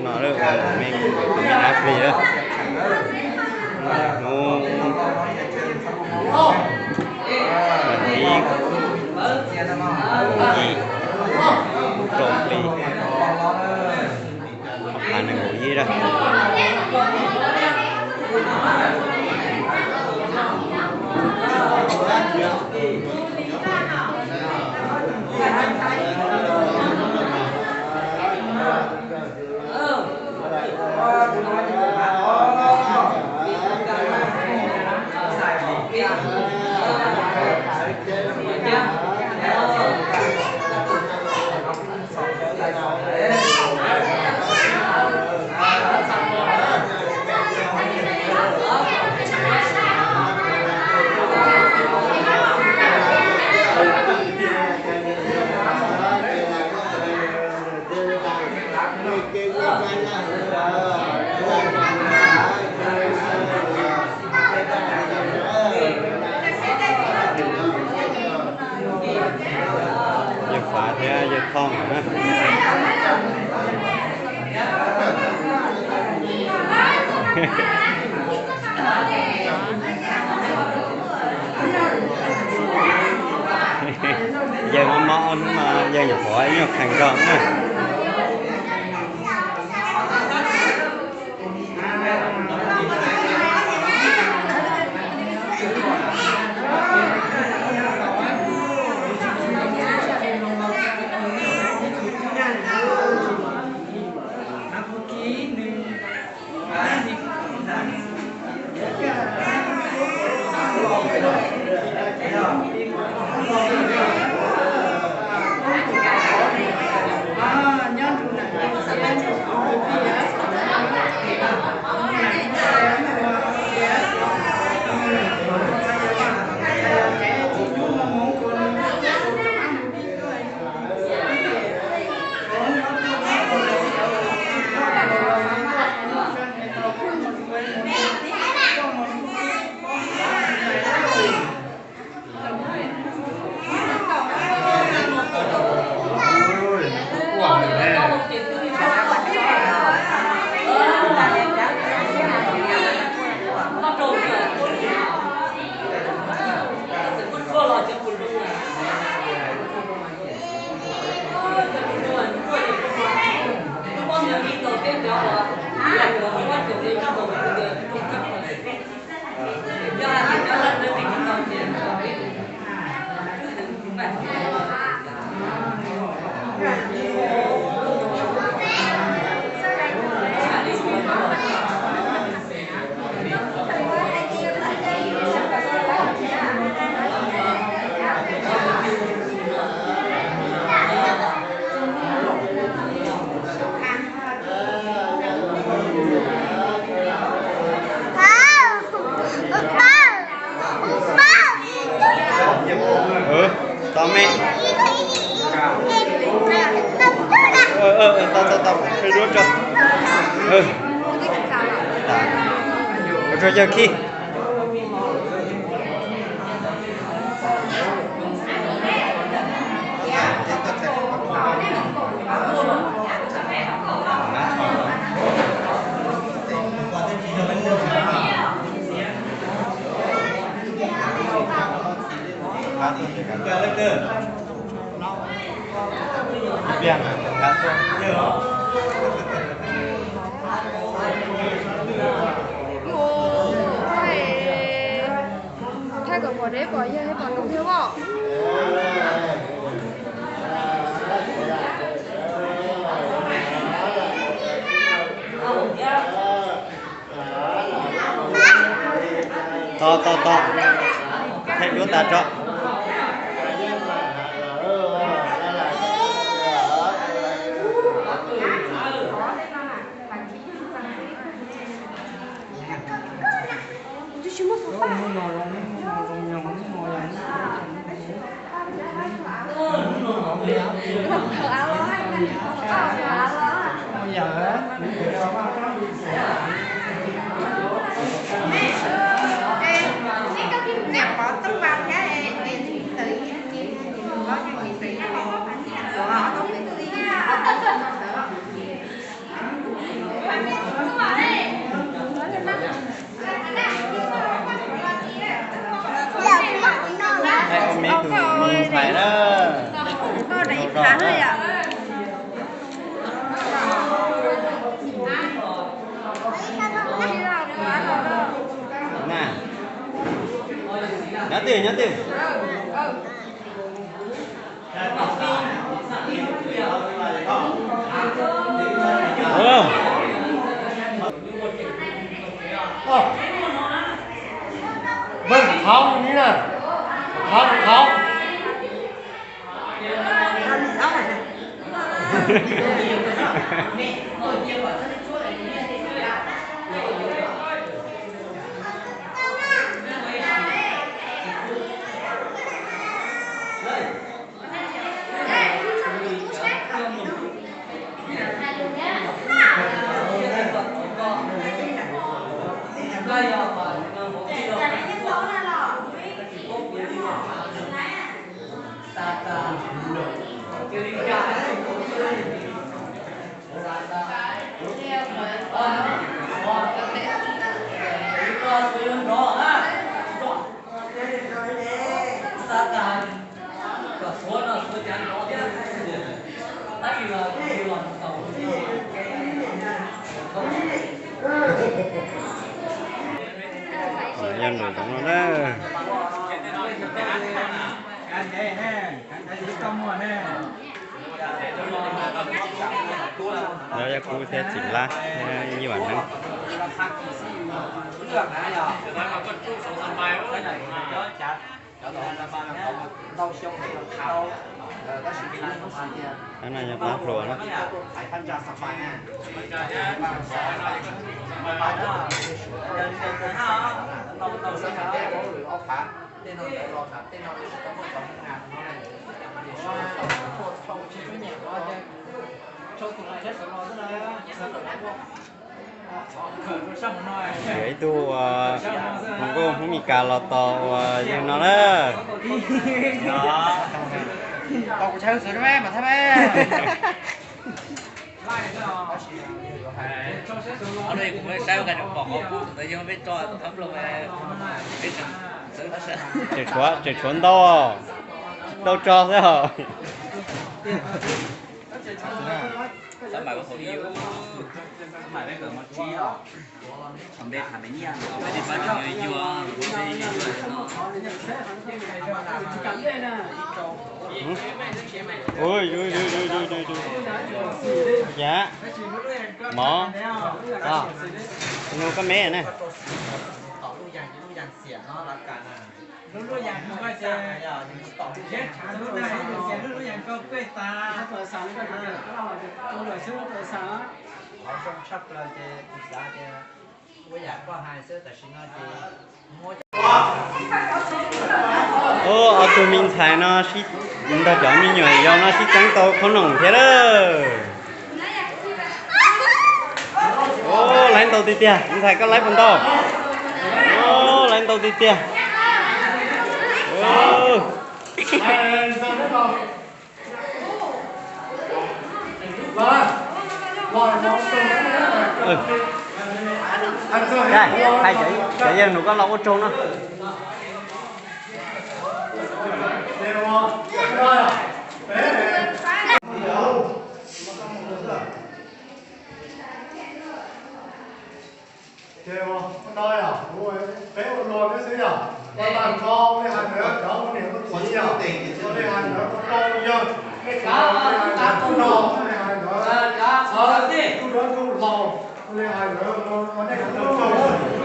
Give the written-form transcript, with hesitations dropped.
nó được mình áp gì đó nó mình đi gì trộn đi hoặc là ngủ gì đó giờ phá thế giờ thong nữa giờ nó món mà giờ nhập khỏi nhập thành công nữa Tommy tao phải đốt cho rồi giờ khi biang nggak tuh thay cả quả đấy bỏ giờ hay bỏ đúng thiếu bỏ to thay đứa ta cho nè bỏ tấm vào cái tiền nhớ tiền vâng không như này không không dân rồi cũng nó đó đó là cô sẽ chỉnh la như bản thân cái này nhập bát rồi đó vậy tu không có khôngมีการเราต่อยังnó đó cậu có chơi sửa mẹ mà thay mẹ ở đây cũng phải sao cái được bỏ tự nhiên biết cho thấm luôn biết xử nó sẽ trượt xuống đâu đâu cho thế hả sao mà có thổi yêu mà đấy cần một chi rồi còn đây thằng đấy nha đây đi bán người yêu ôi dạ mỏ nó có mé này lúc dạng không có chơi chết lúc này lúc dạng có quê ta thời sáng cái này tôi đổi số thời sáng họ trong sắp là chơi giá chơi quê dạng có hai số tại sao nó ở tụi mình xài nó xí chúng ta chọn mình nhồi do nó xí trắng to không nồng thế đó lấy tàu tì tia mình xài có lấy phần to lấy tàu tì tia đây hai chị dân nó có lâu ở trôn đó đây à, đúng rồi, thế một lùa cái gì à, con làm con cái hành nữa, đó con điểm con chỉ à, con cái hành nữa con con dân, cái cá con lò, cái hành nữa, con đó con lò, cái hành nữa con đây con